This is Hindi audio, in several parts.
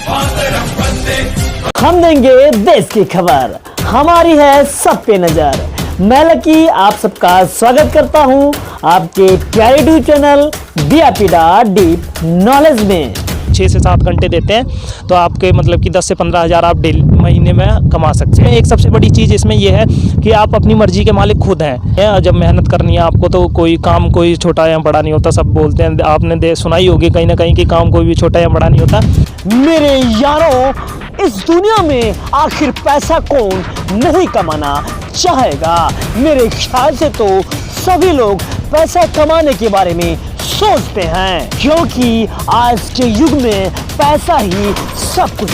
हम देंगे देश की खबर, हमारी है सब पे नजर। मैं लकी आप सबका स्वागत करता हूं आपके प्यारे YouTube channel VIP deep knowledge में। 6 से 7 घंटे देते हैं तो आपके मतलब कि 10 से 15 हज़ार आप डेली महीने में कमा सकते हैं। एक सबसे बड़ी चीज़ इसमें यह है कि आप अपनी मर्जी के मालिक खुद हैं। जब मेहनत करनी है आपको तो कोई काम कोई छोटा या बड़ा नहीं होता। सब बोलते हैं, आपने सुना ही होगी कहीं ना कहीं कि काम कोई भी छोटा या बड़ा नहीं होता। मेरे यारों, इस दुनिया में आखिर पैसा कौन नहीं कमाना चाहेगा। मेरे ख्याल से तो सभी लोग पैसा कमाने के बारे में सोचते हैं, क्योंकि आज के युग में पैसा ही सब कुछ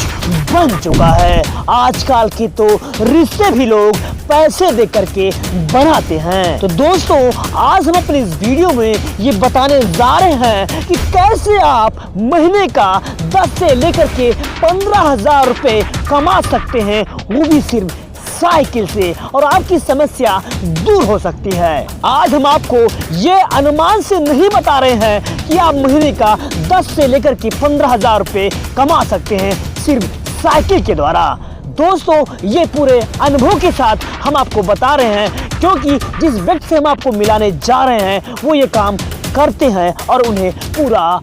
बन चुका है। आजकल के तो रिश्ते भी लोग पैसे दे करके बनाते हैं। तो दोस्तों, आज हम अपनी इस वीडियो में ये बताने जा रहे हैं कि कैसे आप महीने का 10 से लेकर के 15,000 रुपए कमा सकते हैं, वो भी सिर्फ साइकिल से, और आपकी समस्या दूर हो सकती है। आज हम आपको ये अनुमान से नहीं बता रहे हैं कि आप महीने का 10 से लेकर के 15,000 रुपए कमा सकते हैं सिर्फ साइकिल के द्वारा। दोस्तों, ये पूरे अनुभव के साथ हम आपको बता रहे हैं, क्योंकि जिस व्यक्ति से हम आपको मिलाने जा रहे हैं वो ये काम करते हैं और उन्हें पूरा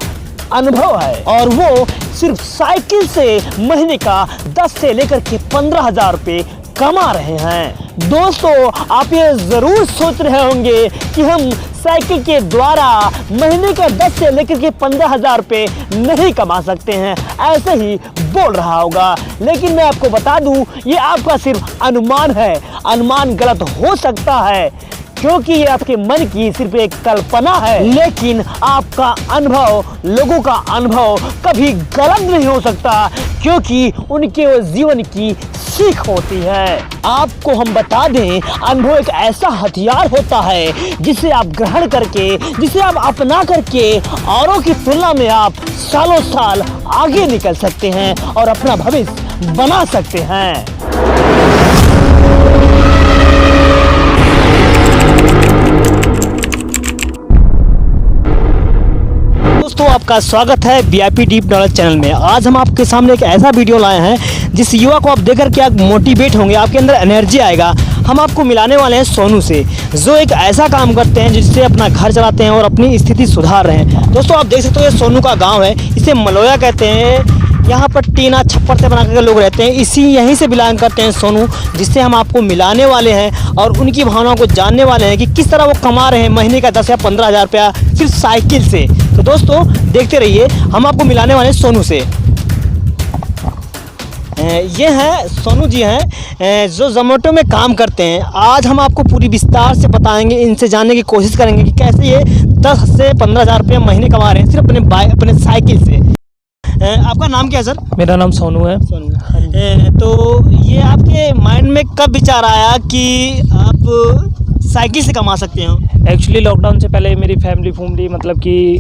अनुभव है, और वो सिर्फ साइकिल से महीने का 10 से लेकर के 15,000 रुपए कमा रहे हैं। दोस्तों, आप ये जरूर सोच रहे होंगे कि हम साइकिल के द्वारा महीने का 10 से लेकर के 15,000 रुपए नहीं कमा सकते हैं, ऐसे ही बोल रहा होगा। लेकिन मैं आपको बता दूं, ये आपका सिर्फ अनुमान है। अनुमान गलत हो सकता है, क्योंकि ये आपके मन की सिर्फ एक कल्पना है, लेकिन आपका अनुभव, लोगों का अनुभव कभी गलत नहीं हो सकता, क्योंकि उनके वो जीवन की सीख होती है। आपको हम बता दें, अनुभव एक ऐसा हथियार होता है जिसे आप ग्रहण करके, जिसे आप अपना करके औरों की तुलना में आप सालों साल आगे निकल सकते हैं और अपना भविष्य बना सकते हैं। दोस्तों, आपका स्वागत है वीआईपी डीप नॉलेज चैनल में। आज हम आपके सामने एक ऐसा वीडियो लाए हैं जिस युवा को आप देखकर के आप मोटिवेट होंगे, आपके अंदर एनर्जी आएगा। हम आपको मिलाने वाले हैं सोनू से, जो एक ऐसा काम करते हैं जिससे अपना घर चलाते हैं और अपनी स्थिति सुधार रहे हैं। दोस्तों, आप देख सकते हो ये सोनू का गाँव है, इसे मलोया कहते हैं। यहाँ पर टीना छप्पर से बना कर लोग रहते हैं। यहीं से बिलोंग करते हैं सोनू, जिससे हम आपको मिलाने वाले हैं और उनकी भावनाओं को जानने वाले हैं कि किस तरह वो कमा रहे हैं महीने का 10 या 15,000 रुपया सिर्फ साइकिल से। तो दोस्तों, देखते रहिए, हम आपको मिलाने वाले हैं सोनू से। ये हैं सोनू जी हैं, जो जोमेटो में काम करते हैं। आज हम आपको पूरी विस्तार से बताएंगे, इनसे जानने की कोशिश करेंगे कि कैसे ये 10 से 15,000 रुपये महीने कमा रहे हैं सिर्फ अपने साइकिल से। आपका नाम क्या है सर? मेरा नाम सोनू है। तो ये आपके माइंड में कब विचार आया कि आप साइकिल से कमा सकते हो? एक्चुअली लॉकडाउन से पहले मेरी फैमिली मतलब कि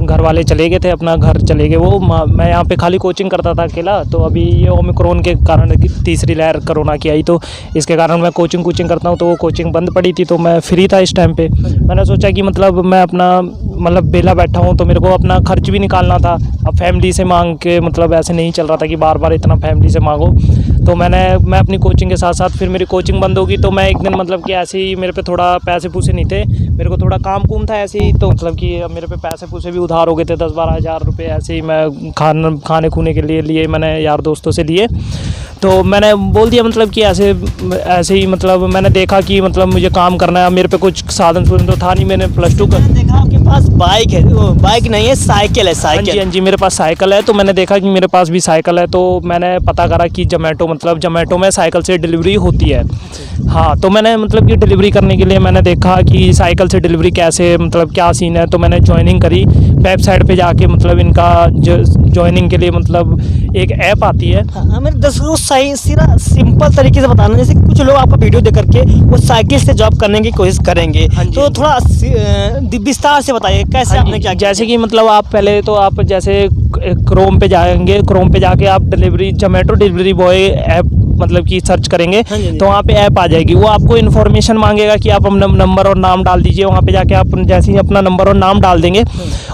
घर वाले चले गए थे, अपना घर चले गए वो। मैं यहाँ पे खाली कोचिंग करता था अकेला। तो अभी ये ओमिक्रॉन के कारण तीसरी लहर कोरोना की आई, तो इसके कारण मैं कोचिंग करता हूँ, तो वो कोचिंग बंद पड़ी थी। तो मैं फ्री था इस टाइम पे। मैंने सोचा कि मतलब मैं अपना मतलब बेला बैठा हूँ तो मेरे को अपना खर्च भी निकालना था। अब फैमिली से मांग के मतलब ऐसे नहीं चल रहा था कि बार बार इतना फैमिली से मांगो। तो मैं अपनी कोचिंग के साथ साथ फिर मेरी कोचिंग बंद होगी। तो मैं एक दिन मतलब कि ऐसे ही मेरे पे थोड़ा पैसे पूसे नहीं थे, मेरे को थोड़ा काम कुम था ऐसे ही। तो मतलब कि मेरे पे पैसे पूसे भी उधार हो गए थे, 10-12 हज़ार रुपये ऐसे ही मैं खाने खूने के लिए मैंने यार दोस्तों से लिए। तो मैंने बोल दिया मतलब कि ऐसे ही मतलब मैंने देखा कि मतलब मुझे काम करना है, मेरे पे कुछ साधन तो था नहीं। मैंने +2 कर देखा आपके पास बाइक है, बाइक नहीं है साइकिल है। हाँ जी, मेरे पास साइकिल है। तो मैंने देखा कि मेरे पास भी साइकिल है, तो मैंने पता करा कि जोमेटो में साइकिल से डिलीवरी होती है। हाँ, तो मैंने मतलब कि डिलीवरी करने के लिए मैंने देखा कि साइकिल से डिलीवरी कैसे मतलब क्या सीन है। तो मैंने ज्वाइनिंग करी वेबसाइट पे जाके। मतलब इनका ज्वाइनिंग के लिए मतलब एक ऐप आती है। हमें दर्शकों सही सीधा सिंपल तरीके से बताना, जैसे कुछ लोग आपका वीडियो देख करके वो साइकिल से जॉब करने की कोशिश करेंगे, तो थोड़ा विस्तार से बताइए कैसे आपने क्या। जैसे कि मतलब आप पहले तो आप जैसे क्रोम पे जाएंगे, क्रोम पे जाके आप जोमेटो डिलीवरी बॉय ऐप मतलब कि सर्च करेंगे हाँ जी। तो वहाँ पे ऐप आ जाएगी। वो आपको इन्फॉर्मेशन मांगेगा कि आप अपना नंबर और नाम डाल दीजिए। वहाँ पे जाके आप जैसे ही अपना नंबर और नाम डाल देंगे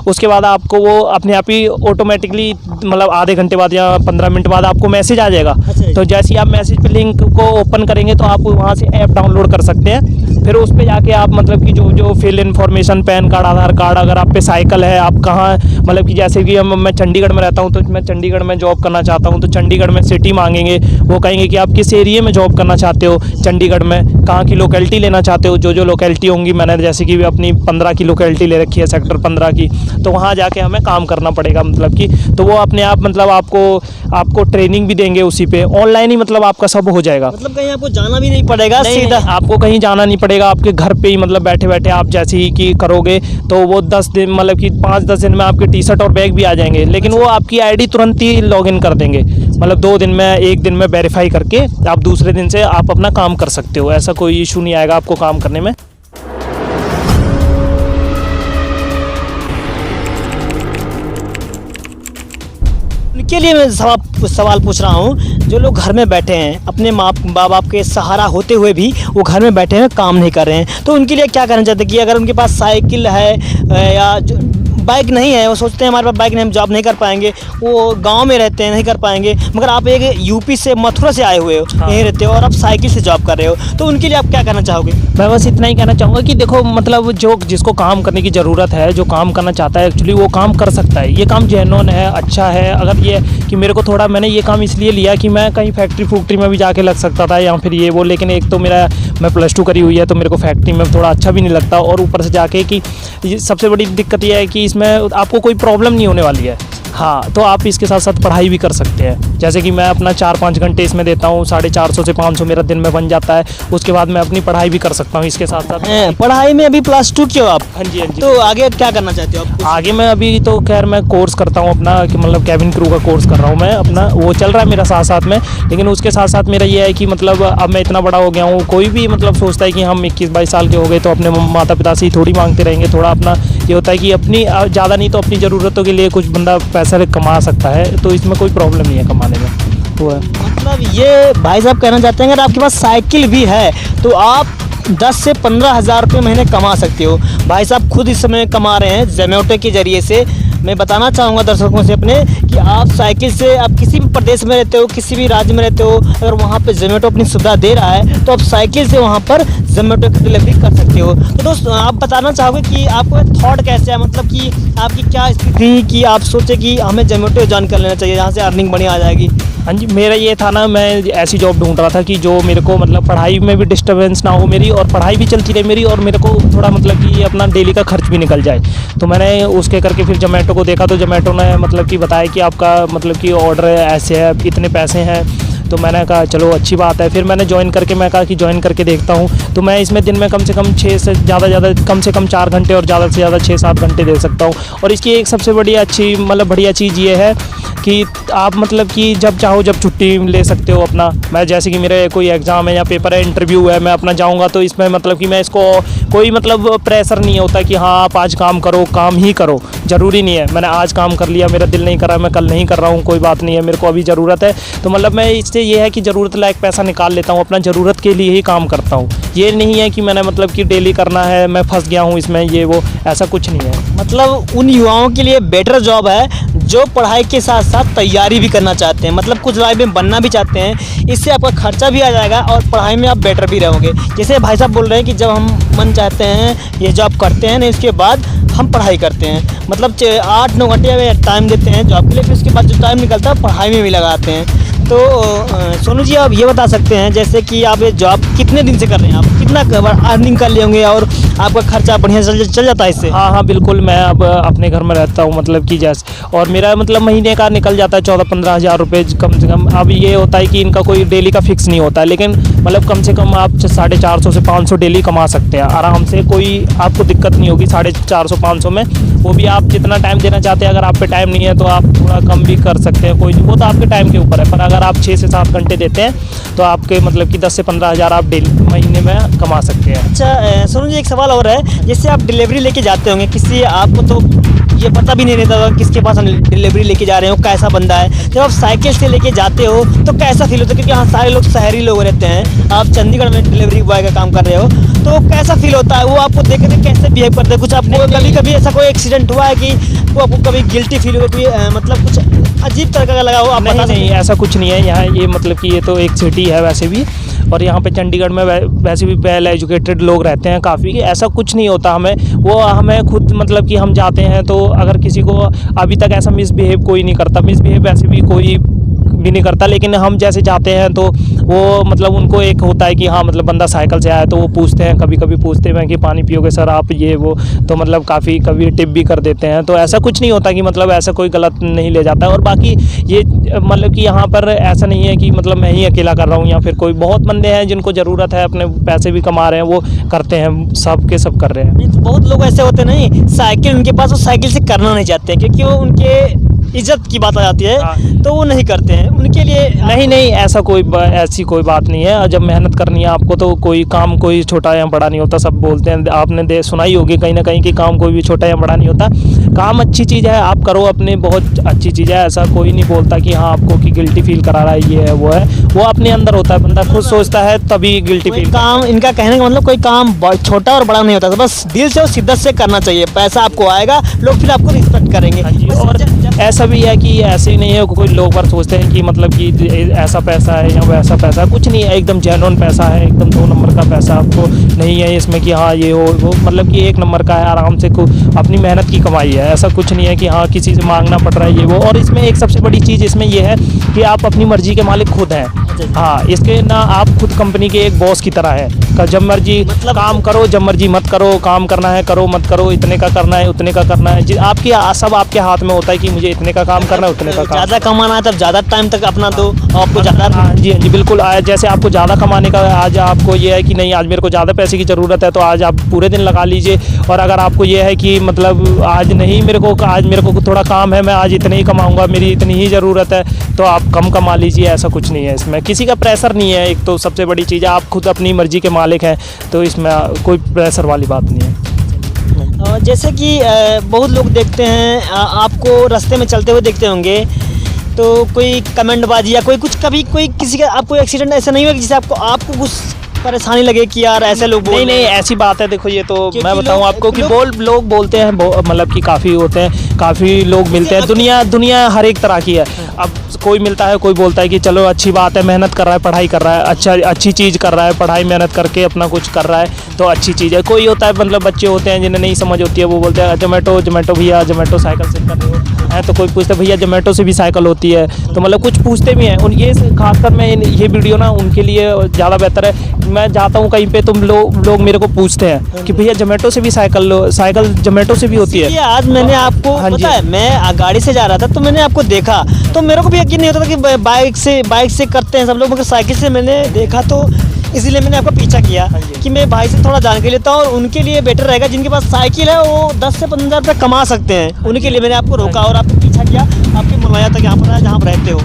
उसके बाद आपको वो अपने आप ही ऑटोमेटिकली मतलब आधे घंटे बाद या 15 मिनट बाद आपको मैसेज आ जाएगा। अच्छा। तो जैसे ही आप मैसेज पे लिंक को ओपन करेंगे तो आप वहाँ से ऐप डाउनलोड कर सकते हैं। फिर उस पे जाके आप मतलब कि जो जो फिल इन्फॉर्मेशन, पैन कार्ड, आधार कार्ड, अगर आप पे साइकिल है, आप कहाँ मतलब कि जैसे कि मैं चंडीगढ़ में रहता हूँ तो मैं चंडीगढ़ में जॉब करना चाहता हूँ तो चंडीगढ़ में सिटी मांगेंगे। वो कहेंगे कि आप किस एरिया में जॉब करना चाहते हो, चंडीगढ़ में कहाँ की लोकेलिटी लेना चाहते हो। जो जो लोकेलिटी होंगी, मैंने जैसे कि अपनी 15 की लोकेलिटी ले रखी है, सेक्टर 15 की, तो वहाँ जाके हमें काम करना पड़ेगा मतलब कि। तो वो अपने आप मतलब आपको ट्रेनिंग भी देंगे उसी पे, ऑनलाइन ही मतलब आपका सब हो जाएगा। मतलब कहीं आपको जाना भी नहीं पड़ेगा, सीधा आपको कहीं जाना नहीं पड़ेगा, आपके घर पे ही मतलब बैठे बैठे आप जैसे ही कि करोगे तो वो 10 दिन मतलब कि 5-10 दिन में आपके टी शर्ट और बैग भी आ जाएंगे। लेकिन वो आपकी आईडी तुरंत ही लॉगिन कर देंगे, मतलब 2 दिन में, 1 दिन में वेरीफाई करके आप दूसरे दिन से आप अपना काम कर सकते हो। ऐसा कोई इशू नहीं आएगा आपको काम करने में। उनके लिए मैं सवाल पूछ रहा हूँ, जो लोग घर में बैठे हैं, अपने माँ बाप के सहारा होते हुए भी वो घर में बैठे हैं, काम नहीं कर रहे हैं, तो उनके लिए क्या करना चाहते हैं कि अगर उनके पास साइकिल है या बाइक नहीं है, वो सोचते हैं हमारे पास बाइक नहीं, हम जॉब नहीं कर पाएंगे, वो गांव में रहते हैं, नहीं कर पाएंगे, मगर आप एक यूपी से, मथुरा से आए हुए हो, यहीं रहते हो और आप साइकिल से जॉब कर रहे हो, तो उनके लिए आप क्या कहना चाहोगे? मैं बस इतना ही कहना चाहूँगा कि देखो मतलब जो जिसको काम करने की ज़रूरत है, जो काम करना चाहता है एक्चुअली वो काम कर सकता है। ये काम जेन्युइन है, अच्छा है। अगर ये कि मेरे को थोड़ा, मैंने ये काम इसलिए लिया कि मैं कहीं फैक्ट्री में भी जाके लग सकता था या फिर ये वो, लेकिन एक तो मैं +2 करी हुई है तो मेरे को फैक्ट्री में थोड़ा अच्छा भी नहीं लगता, और ऊपर से जाके कि सबसे बड़ी दिक्कत ये है कि इसमें आपको कोई प्रॉब्लम नहीं होने वाली है। हाँ, तो आप इसके साथ साथ पढ़ाई भी कर सकते हैं। जैसे कि मैं अपना 4-5 घंटे इसमें देता हूँ, 450 से 500 मेरा दिन में बन जाता है। उसके बाद मैं अपनी पढ़ाई भी कर सकता हूँ इसके साथ साथ। पढ़ाई में अभी +2 क्यों आप? हाँ जी, हाँ जी। तो आगे क्या करना चाहते हो आप? आगे मैं अभी तो खैर मैं कोर्स करता हूँ अपना, कि मतलब कैबिन क्रू का कोर्स कर रहा हूँ मैं अपना, वो चल रहा है मेरा साथ साथ में। लेकिन उसके साथ साथ मेरा ये है कि मतलब अब मैं इतना बड़ा हो गया हूँ, कोई भी मतलब सोचता है कि हम 21-22 साल के हो गए तो अपने माता पिता से ही थोड़ी मांगते रहेंगे। थोड़ा अपना ये होता है कि अपनी ज़्यादा नहीं तो अपनी ज़रूरतों के लिए कुछ बंदा पैसा कमा सकता है, तो इसमें कोई प्रॉब्लम नहीं है कमाने में। वो है मतलब ये भाई साहब कहना चाहते हैं अगर आपके पास साइकिल भी है तो आप 10 से 15 हज़ार रुपये महीने कमा सकते हो। भाई साहब खुद इस समय कमा रहे हैं ज़ोमैटो के ज़रिए से। मैं बताना चाहूँगा दर्शकों से अपने कि आप साइकिल से, आप किसी भी प्रदेश में रहते हो, किसी भी राज्य में रहते हो, अगर वहाँ पे ज़ोमैटो अपनी सुविधा दे रहा है तो आप साइकिल से वहाँ पर ज़ोमैटो की डिलीवरी कर सकते हो। तो दोस्तों आप बताना चाहोगे कि आपको थॉट कैसे है, मतलब कि आपकी क्या स्थिति कि आप सोचे कि हमें ज़ोमैटो ज्वाइन कर लेना चाहिए, जहाँ से अर्निंग बढ़िया आ जाएगी? हाँ जी, मेरा ये था ना, मैं ऐसी जॉब ढूंढ रहा था कि जो मेरे को मतलब पढ़ाई में भी डिस्टर्बेंस ना हो मेरी, और पढ़ाई भी चलती रहे मेरी, और मेरे को थोड़ा मतलब कि अपना डेली का खर्च भी निकल जाए। तो मैंने उसके करके फिर ज़ोमैटो को देखा, तो ज़ोमैटो ने मतलब कि बताया कि आपका मतलब कि ऑर्डर ऐसे है, इतने पैसे हैं। तो मैंने कहा चलो अच्छी बात है। फिर मैंने ज्वाइन करके, मैं कहा कि ज्वाइन करके देखता हूँ। तो मैं इसमें दिन में कम से कम 6 से ज़्यादा कम से कम 4 घंटे और ज़्यादा से ज़्यादा 6-7 घंटे दे सकता हूँ। और इसकी एक सबसे बड़ी अच्छी मतलब बढ़िया चीज़ ये है कि आप मतलब कि जब चाहो जब छुट्टी ले सकते हो अपना। मैं जैसे कि मेरे कोई एग्ज़ाम है या पेपर है, इंटरव्यू है, मैं अपना जाऊँगा तो इसमें मतलब कि मैं इसको कोई मतलब प्रेशर नहीं होता कि हाँ आप आज काम करो, काम ही करो। ज़रूरी नहीं है मैंने आज काम कर लिया, मेरा दिल नहीं कर रहा, मैं कल नहीं कर रहा हूँ, कोई बात नहीं है, मेरे को अभी ज़रूरत है। तो मतलब मैं इससे ये है कि ज़रूरत लायक पैसा निकाल लेता हूँ, अपना ज़रूरत के लिए ही काम करता हूँ। ये नहीं है कि मैंने मतलब कि डेली करना है, मैं फंस गया हूँ इसमें, ये वो ऐसा कुछ नहीं है। मतलब उन युवाओं के लिए बेटर जॉब है जो पढ़ाई के साथ साथ तैयारी भी करना चाहते हैं, मतलब कुछ लाइफ में बनना भी चाहते हैं। इससे आपका खर्चा भी आ जाएगा और पढ़ाई में आप बेटर भी रहोगे। जैसे भाई साहब बोल रहे हैं कि जब हम मन चाहते हैं ये जॉब करते हैं ना, इसके बाद हम पढ़ाई करते हैं, मतलब 8-9 घंटे टाइम देते हैं जॉब के लिए, फिर उसके बाद जो टाइम निकलता है पढ़ाई में भी लगाते हैं। तो सोनू जी आप ये बता सकते हैं जैसे कि आप ये जॉब कितने दिन से कर रहे हैं, आप कितना अर्निंग कर लिए होंगे और आपका खर्चा बढ़िया चल जाता है इससे? हाँ बिल्कुल, मैं अब अपने घर में रहता हूँ, मतलब कि जैसे, और मेरा मतलब महीने का निकल जाता है 14-15 हज़ार रुपये कम से कम। अब ये होता है कि इनका कोई डेली का फिक्स नहीं होता है, लेकिन मतलब कम से कम आप 450 से 500 डेली कमा सकते हैं आराम से, कोई आपको दिक्कत नहीं होगी 450-500 में। वो भी आप जितना टाइम देना चाहते हैं, अगर आप पे टाइम नहीं है तो आप थोड़ा कम भी कर सकते हैं, कोई वो तो आपके टाइम के ऊपर है। पर अगर आप 6 से 7 घंटे देते हैं तो आपके मतलब कि 10 से 15 हज़ार आप डेली महीने में कमा सकते हैं। अच्छा सोनू जी, एक सवाल और है, जैसे आप डिलीवरी लेके जाते होंगे किसी, आपको तो ये पता भी नहीं रहता होगा किसके पास हम डिलीवरी लेके जा रहे हो, कैसा बंदा है। जब आप साइकिल से लेके जाते हो तो कैसा फील होता है, क्योंकि यहाँ सारे लोग शहरी लोग रहते हैं, आप चंडीगढ़ में डिलीवरी बॉय का काम कर रहे हो, तो कैसा फील होता है, वो आपको देख के कैसे बिहेव करते हैं? कुछ आपको कभी कभी ऐसा कोई एक्सीडेंट हुआ है कि वो आपको कभी गिल्टी फील हुआ, कोई मतलब कुछ अजीब तरह का लगा हो? आप बता नहीं, ऐसा कुछ नहीं है यहाँ। ये मतलब कि ये तो एक सिटी है वैसे भी, और यहाँ पे चंडीगढ़ में वैसे भी वेल एजुकेटेड लोग रहते हैं काफ़ी। ऐसा कुछ नहीं होता हमें खुद मतलब कि हम जाते हैं तो अगर किसी को अभी तक ऐसा मिसबिहेव कोई नहीं करता, मिसबिहेव वैसे भी कोई भी नहीं करता, लेकिन हम जैसे जाते हैं तो वो मतलब उनको एक होता है कि हाँ मतलब बंदा साइकिल से आया तो वो पूछते हैं, कभी कभी पूछते हैं कि पानी पियोगे सर आप, ये वो, तो मतलब काफ़ी कभी टिप भी कर देते हैं। तो ऐसा कुछ नहीं होता कि मतलब ऐसा कोई गलत नहीं ले जाता है। और बाकी ये मतलब कि यहाँ पर ऐसा नहीं है कि मतलब मैं ही अकेला कर रहा हूँ या फिर कोई, बहुत बंदे हैं जिनको ज़रूरत है, अपने पैसे भी कमा रहे हैं, वो करते हैं, सब के सब कर रहे हैं। नहीं तो बहुत लोग ऐसे होते नहीं, साइकिल उनके पास, वो साइकिल से करना नहीं चाहते हैं क्योंकि वो उनके इज्जत की बात आ जाती है, हाँ। तो वो नहीं करते हैं, उनके लिए नहीं ऐसा ऐसी कोई बात नहीं है। और जब मेहनत करनी है आपको तो कोई काम कोई छोटा या बड़ा नहीं होता। सब बोलते हैं, आपने सुना ही होगी कहीं ना कहीं कि काम कोई भी छोटा या बड़ा नहीं होता। काम अच्छी चीज़ है, आप करो अपने, बहुत अच्छी चीज़ है। ऐसा कोई नहीं बोलता कि हाँ आपको कि गिल्टी फील करा रहा है, ये है वो है, वो अपने अंदर होता है, बंदा खुद सोचता है तभी गिल्टी फील। काम, इनका कहने का मतलब कोई काम छोटा और बड़ा नहीं होता, तो बस दिल से और शिद्दत से करना चाहिए, पैसा आपको आएगा, लोग फिर आपको रिस्पेक्ट करेंगे। हाँ जी, और ऐसा भी है कि ऐसे ही नहीं है कोई लोग बार सोचते हैं कि मतलब कि ऐसा पैसा है या वैसा पैसा है, कुछ नहीं है, एकदम जेन्युइन पैसा है, एकदम 2 नंबर का पैसा आपको नहीं है इसमें कि हाँ ये हो वो, मतलब कि 1 नंबर का है, आराम से अपनी मेहनत की कमाई है। ऐसा कुछ नहीं है कि हाँ किसी से मांगना पड़ रहा है ये वो। और इसमें एक सबसे बड़ी चीज़ इसमें ये है कि आप अपनी मर्जी के मालिक खुद हैं। हाँ, इसके ना आप खुद कंपनी के एक बॉस की तरह है, जब मर्जी मतलब काम करो, जब मर्जी मत करो, काम करना है करो, मत करो, इतने का करना है उतने का करना है, आपकी सब आपके हाथ में होता है कि मुझे इतने का काम करना है, उतने का काम। ज़्यादा कमाना है तब ज़्यादा टाइम तक अपना दो, आपको ज़्यादा। हाँ जी बिल्कुल। जैसे आपको ज़्यादा कमाने का, आज आपको ये है कि नहीं आज मेरे को ज़्यादा पैसे की ज़रूरत है तो आज आप पूरे दिन लगा लीजिए। और अगर आपको ये है कि मतलब आज नहीं, आज मेरे को थोड़ा काम है, मैं आज इतने ही कमाऊँगा, मेरी इतनी ही ज़रूरत है, तो आप कम कमा लीजिए। ऐसा कुछ नहीं है इसमें, किसी का प्रेशर नहीं है। एक तो सबसे बड़ी चीज़ है, आप खुद अपनी मर्जी के मालिक हैं, तो इसमें कोई प्रेशर वाली बात नहीं है। जैसे कि बहुत लोग देखते हैं, आपको रास्ते में चलते हुए देखते होंगे, तो कोई कमेंटबाजी या कोई कुछ, कभी कोई किसी का आपको एक्सीडेंट ऐसा नहीं हुआ कि जिससे आपको कुछ परेशानी लगे कि यार ऐसे लोग बोल नहीं ऐसी बात है। देखो ये तो मैं बताऊं लोग, आपको कि लोग बोलते हैं, मतलब कि काफ़ी होते हैं, काफ़ी लोग मिलते हैं। दुनिया हर एक तरह की है। अब कोई मिलता है, कोई बोलता है कि चलो अच्छी बात है, मेहनत कर रहा है, पढ़ाई कर रहा है, अच्छी चीज़ कर रहा है, पढ़ाई मेहनत करके अपना कुछ कर रहा है तो अच्छी चीज़ है। कोई होता है मतलब बच्चे होते हैं जिन्हें नहीं समझ होती है, वो बोलते हैं जोमेटो भैया, जोमेटो साइकिल से कर रहे हो है, तो कोई पूछते भैया जोमेटो से भी साइकिल होती है, तो मतलब कुछ पूछते भी हैं। ये खासकर मैं ये वीडियो ना उनके लिए ज़्यादा बेहतर है। मैं जाता हूँ कहीं पे, तुम लोग मेरे को पूछते हैं कि भैया जोमेटो से भी साइकिल जोमेटो से भी होती है। आज मैंने आपको पता है, मैं गाड़ी से जा रहा था तो मैंने आपको देखा, तो मेरे को भी यकीन नहीं होता था कि बाइक से करते हैं सब लोग, मगर साइकिल से मैंने देखा, तो इसीलिए मैंने आपका पीछा किया कि मैं भाई से थोड़ा जानकारी लेता हूँ, और उनके लिए बेटर रहेगा जिनके पास साइकिल है, वो 10 से 15 रुपये कमा सकते हैं, उनके लिए मैंने आपको रोका और आपको पीछा किया, आपके मुलाया तक यहाँ पर जहाँ आप रहते हो।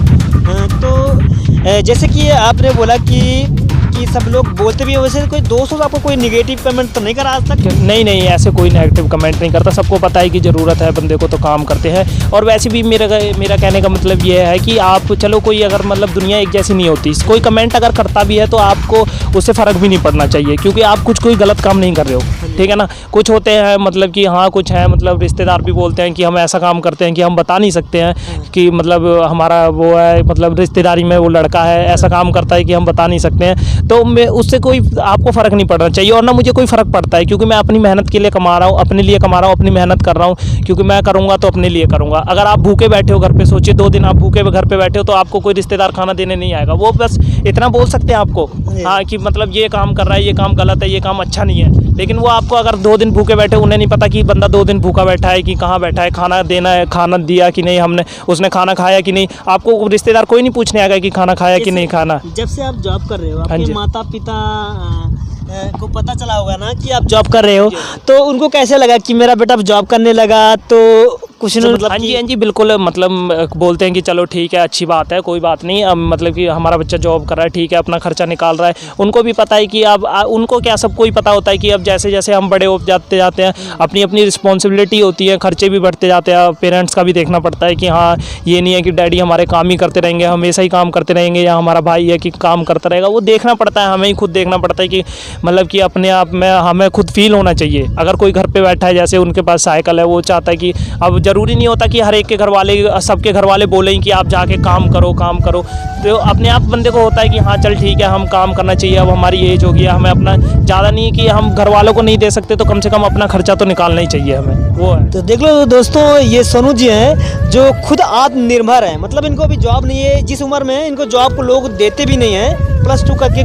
तो जैसे कि आपने बोला कि सब लोग बोलते भी हैं, वैसे कोई दोस्त आपको कोई निगेटिव कमेंट तो नहीं करा आज तक? नहीं ऐसे कोई नेगेटिव कमेंट नहीं करता। सबको पता है कि ज़रूरत है बंदे को तो काम करते हैं। और वैसे भी मेरा कहने का मतलब ये है कि आप चलो, कोई अगर मतलब दुनिया एक जैसी नहीं होती, कोई कमेंट अगर करता भी है तो आपको उससे फ़र्क भी नहीं पड़ना चाहिए, क्योंकि आप कोई गलत काम नहीं कर रहे हो, ठीक है ना। कुछ होते हैं मतलब कि हाँ कुछ है, मतलब रिश्तेदार भी बोलते हैं कि हम ऐसा काम करते हैं कि हम बता नहीं सकते हैं कि मतलब हमारा वो है, मतलब रिश्तेदारी में वो लड़का है ऐसा काम करता है कि हम बता नहीं सकते हैं, तो मैं उससे कोई आपको फ़र्क नहीं पड़ना चाहिए। और ना मुझे कोई फ़र्क पड़ता है, क्योंकि मैं अपनी मेहनत के लिए कमा रहा हूँ, अपने लिए कमा रहा हूँ, अपनी मेहनत कर रहा हूँ, क्योंकि मैं करूँगा तो अपने लिए करूँगा। अगर आप भूखे बैठे हो घर पे, सोचिए 2 दिन आप भूखे घर पे बैठे हो, तो आपको कोई रिश्तेदार खाना देने नहीं आएगा, वो बस इतना बोल सकते हैं आपको हाँ कि मतलब ये काम कर रहा है, ये काम गलत है, ये काम अच्छा नहीं है। लेकिन वो आपको अगर 2 दिन भूखे बैठे, उन्हें नहीं पता कि बंदा 2 दिन भूखा बैठा है कि कहाँ बैठा है, खाना देना है, खाना दिया कि नहीं, उसने खाना खाया कि नहीं। आपको रिश्तेदार कोई नहीं पूछने आएगा कि खाना खाया कि नहीं खाना। जब से आप जॉब कर रहे हो, आपके माता पिता को पता चला होगा ना कि आप जॉब कर रहे हो, तो उनको कैसे लगा कि मेरा बेटा जॉब करने लगा, तो क्वेश्चन मतलब हाँ जी, हाँ जी, बिल्कुल। मतलब बोलते हैं कि चलो ठीक है, अच्छी बात है, कोई बात नहीं। अब मतलब कि हमारा बच्चा जॉब कर रहा है, ठीक है, अपना खर्चा निकाल रहा है। उनको भी पता है कि अब उनको क्या, सबको ही पता होता है कि अब जैसे जैसे हम बड़े हो जाते जाते हैं, अपनी अपनी रिस्पॉन्सिबिलिटी होती है, खर्चे भी बढ़ते जाते हैं। पेरेंट्स का भी देखना पड़ता है कि हाँ, ये नहीं है कि डैडी हमारे काम ही करते रहेंगे, हमेशा ही काम करते रहेंगे, या हमारा भाई है कि काम करता रहेगा। वो देखना पड़ता है, हमें ही खुद देखना पड़ता है कि मतलब कि अपने आप में हमें खुद फील होना चाहिए। अगर कोई घर पे बैठा है, जैसे उनके पास साइकिल है, वो चाहता है कि अब ज़रूरी नहीं होता कि हर एक के घर वाले, सबके घर वाले बोलें कि आप जाके काम करो, काम करो। तो अपने आप बंदे को होता है कि हाँ चल ठीक है, हम काम करना चाहिए, अब हमारी एज हो गई है, हमें अपना ज़्यादा नहीं कि हम घर वालों को नहीं दे सकते, तो कम से कम अपना खर्चा तो निकालना ही चाहिए हमें, वो है। तो देख लो दोस्तों, ये सोनू जी हैं जो खुद आत्मनिर्भर हैं। मतलब इनको अभी जॉब नहीं है, जिस उम्र में इनको जॉब को लोग देते भी नहीं हैं, +2 करके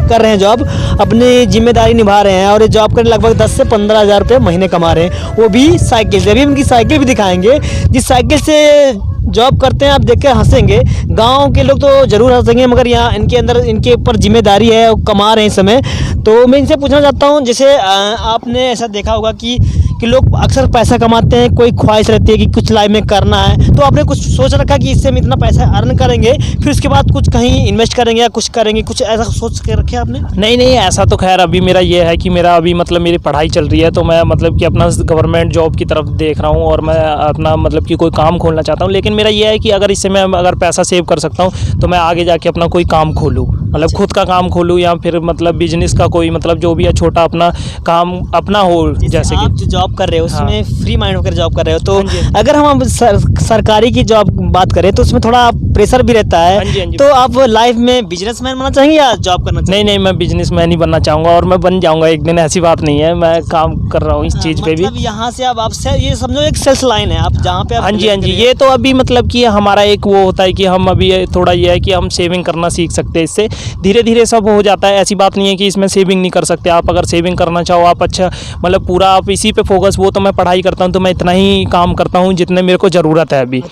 कर रहे हैं जॉब, अपनी जिम्मेदारी निभा रहे हैं, और ये जॉब करके लगभग 10 से 15 हज़ार रुपये महीने कमा रहे हैं, वो भी साइकिल से। अभी उनकी साइकिल भी दिखाएंगे, जिस साइकिल से जॉब करते हैं। आप देख के हंसेंगे, गांव के लोग तो ज़रूर हंसेंगे, मगर यहाँ इनके अंदर, इनके ऊपर जिम्मेदारी है, वो कमा रहे हैं इस समय। तो मैं इनसे पूछना चाहता हूँ, जैसे आपने ऐसा देखा होगा कि लोग अक्सर पैसा कमाते हैं, कोई ख्वाहिश रहती है कि कुछ लाइफ में करना है, तो आपने कुछ सोच रखा कि इससे हम इतना पैसा अर्न करेंगे, फिर उसके बाद कुछ कहीं इन्वेस्ट करेंगे या कुछ करेंगे, कुछ ऐसा सोच के रखे आपने? नहीं नहीं, ऐसा तो खैर अभी मेरा ये है कि मेरा अभी मतलब मेरी पढ़ाई चल रही है, तो मैं मतलब कि अपना गवर्नमेंट जॉब की तरफ देख रहा हूँ, और मैं अपना मतलब कि कोई काम खोलना चाहता हूँ। लेकिन मेरा ये है कि अगर इससे मैं अगर पैसा सेव कर सकता हूँ, तो मैं आगे जाके अपना कोई काम खोलूँ, मतलब खुद का काम खोलूँ, या फिर मतलब बिजनेस का कोई, मतलब जो भी है छोटा अपना काम अपना हो। जैसे कि आप जो जॉब कर रहे हो उसमें फ्री माइंड होकर जॉब कर रहे हो, तो हाँ जी, हाँ जी। अगर हम सरकारी की जॉब बात करें तो उसमें थोड़ा प्रेशर भी रहता है। हाँ जी, हाँ जी। तो आप लाइफ में बिजनेसमैन बनना चाहेंगे या जॉब करना चाहेंगे? नहीं नहीं, मैं बिजनेसमैन ही बनना चाहूँगा, और मैं बन जाऊँगा एक दिन, ऐसी बात नहीं है। मैं काम कर रहा हूँ इस चीज़ पे भी। मतलब यहाँ से अब आप ये समझो एक सेल्स लाइन है, आप जहाँ पे आप हाँ जी, हाँ जी। ये तो अभी मतलब कि हमारा एक वो होता है कि हम अभी थोड़ा ये है कि हम सेविंग करना सीख सकते हैं, इससे धीरे धीरे सब हो जाता है। ऐसी बात नहीं है कि इसमें सेविंग नहीं कर सकते। आप अगर सेविंग करना चाहो, आप अच्छा मतलब पूरा आप इसी पे फोकस, वो तो मैं पढ़ाई करता हूँ, तो मैं इतना ही काम करता हूँ जितने मेरे को ज़रूरत है अभी।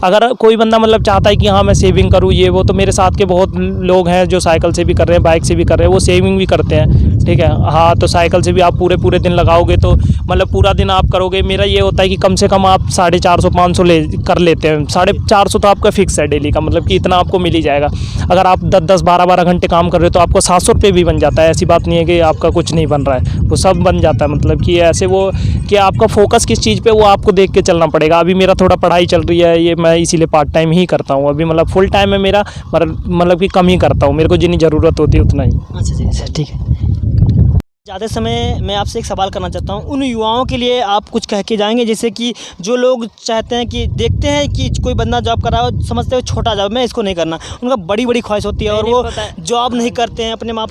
अगर कोई बंदा मतलब चाहता है कि हाँ मैं सेविंग करूँ, ये वो, तो मेरे साथ के बहुत लोग हैं जो साइकिल से भी कर रहे हैं, बाइक से भी कर रहे हैं, वो सेविंग भी करते हैं, ठीक है। हाँ, तो साइकिल से भी आप पूरे पूरे दिन लगाओगे तो मतलब पूरा दिन आप करोगे। मेरा ये होता है कि कम से कम आप 450-500 कर लेते हैं। 450 तो आपका फिक्स है डेली का, मतलब कि इतना आपको मिल ही जाएगा। अगर आप 10-10, 12-12 घंटे काम कर रहे हो तो आपको 700 रुपये भी बन जाता है। ऐसी बात नहीं है कि आपका कुछ नहीं बन रहा है, वो सब बन जाता है। मतलब कि ऐसे वो कि आपका फोकस किस चीज़ पे, वो आपको देख के चलना पड़ेगा। अभी मेरा थोड़ा पढ़ाई चल रही है, ये मैं इसीलिए पार्ट टाइम ही करता हूँ अभी। मतलब फुल टाइम में मेरा मतलब कि कम ही करता हूँ, मेरे को जितनी ज़रूरत होती है उतना ही। अच्छा जी, अच्छा ठीक है। ज़्यादा समय मैं आपसे एक सवाल करना चाहता हूँ, उन युवाओं के लिए आप कुछ कह के जाएंगे, जैसे कि जो लोग चाहते हैं कि देखते हैं कि कोई बंदा जॉब कर रहा हो, समझते हो छोटा जॉब, मैं इसको नहीं करना, उनका बड़ी बड़ी ख्वाहिश होती है, और वो जॉब नहीं करते हैं, अपने माँ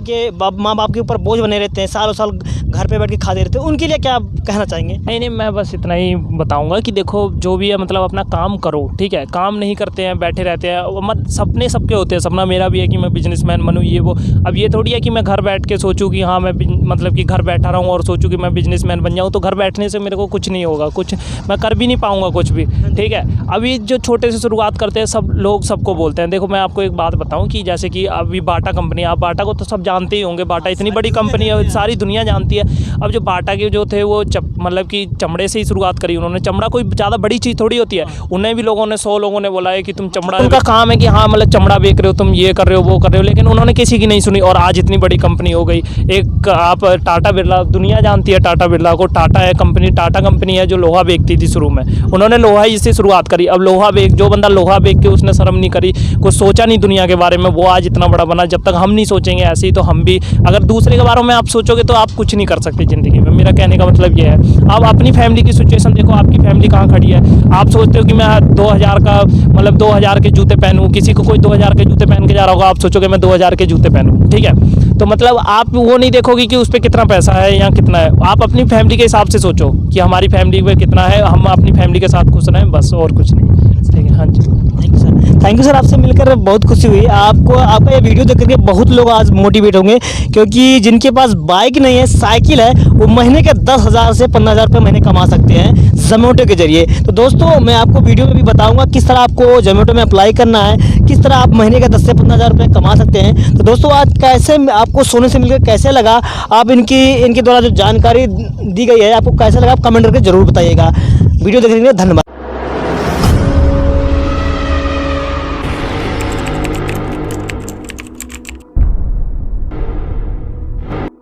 बाप के ऊपर बोझ बने रहते हैं, सालों साल घर पे बैठ के खाते रहते हैं, उनके लिए क्या आप कहना चाहेंगे? नहीं नहीं, मैं बस इतना ही बताऊंगा कि देखो जो भी है मतलब अपना काम करो, ठीक है। काम नहीं करते हैं, बैठे रहते हैं, वो मत, सपने सबके होते हैं। सपना मेरा भी है कि मैं बिजनेसमैन बनूँ, ये वो। अब ये थोड़ी है कि मैं घर बैठ के सोचूं कि हाँ मैं मतलब कि घर बैठा रहूँ और सोचूं कि मैं बिजनेसमैन बन जाऊँ। तो घर बैठने से मेरे को कुछ नहीं होगा, कुछ मैं कर भी नहीं पाऊँगा कुछ भी, ठीक है। अभी जो छोटे से शुरुआत करते हैं, सब लोग सबको बोलते हैं। देखो मैं आपको एक बात बताऊँ कि जैसे कि अभी बाटा कंपनी, आप बाटा को तो सब जानते ही होंगे। बाटा इतनी बड़ी कंपनी है, सारी दुनिया जानती है। अब जो बाटा के जो थे वो मतलब कि चमड़े से ही शुरुआत करी उन्होंने। चमड़ा कोई ज़्यादा बड़ी चीज़ थोड़ी होती है। उन्हें भी लोगों ने 100 लोगों ने बोला है कि तुम चमड़ा, उनका काम है कि हाँ मतलब चमड़ा बेच रहे हो, तुम ये कर रहे हो, वो कर रहे हो, लेकिन उन्होंने किसी की नहीं सुनी, और आज इतनी बड़ी कंपनी हो गई। एक आप टाटा बिरला, दुनिया जानती है टाटा बिरला को। टाटा है कंपनी, टाटा कंपनी है जो लोहा बेचती थी शुरू में, उन्होंने लोहा ही से शुरुआत करी। अब लोहा बेच, जो बंदा लोहा बेच के उसने शर्म नहीं करी, कुछ सोचा नहीं दुनिया के बारे में, वो आज इतना बड़ा बना। जब तक हम नहीं सोचेंगे ऐसे ही, तो हम भी, अगर दूसरे के बारे में आप सोचोगे तो आप कुछ नहीं कर सकते ज़िंदगी में। मेरा कहने का मतलब ये है। आप अपनी फैमिली की सिचुएशन देखो, आपकी फैमिली कहाँ खड़ी है। आप सोचते हो कि मैं 2000 का मतलब 2000 के जूते पहनूँ, किसी को कोई 2000 के जूते पहन के जा रहा होगा, आप सोचोगे मैं 2000 के जूते पहनूँ, ठीक है। तो मतलब आप वो नहीं देखोगे कि उस पर कितना पैसा है या कितना है। आप अपनी फैमिली के हिसाब से सोचो कि हमारी फैमिली में कितना है, हम अपनी फैमिली के साथ खुश रहें, बस, और कुछ नहीं, ठीक है। हाँ जी, thank you sir. Thank you sir, आपसे मिलकर बहुत खुशी हुई। आपका ये वीडियो देख करके बहुत लोग आज मोटिवेट होंगे, क्योंकि जिनके पास बाइक नहीं है, साइकिल है, वो महीने के 10,000 से 15,000 रुपये महीने कमा सकते हैं जोमेटो के जरिए। तो दोस्तों मैं आपको वीडियो में भी बताऊंगा किस तरह आपको जोमेटो में अप्लाई करना है, किस तरह आप महीने के 10 से 15,000 रुपये कमा सकते हैं। तो दोस्तों आज कैसे आपको सोनू से मिलकर कैसे लगा, आप इनके द्वारा जो जानकारी दी गई है आपको कैसे लगा, आप कमेंट करके जरूर बताइएगा। वीडियो देखने के लिए धन्यवाद।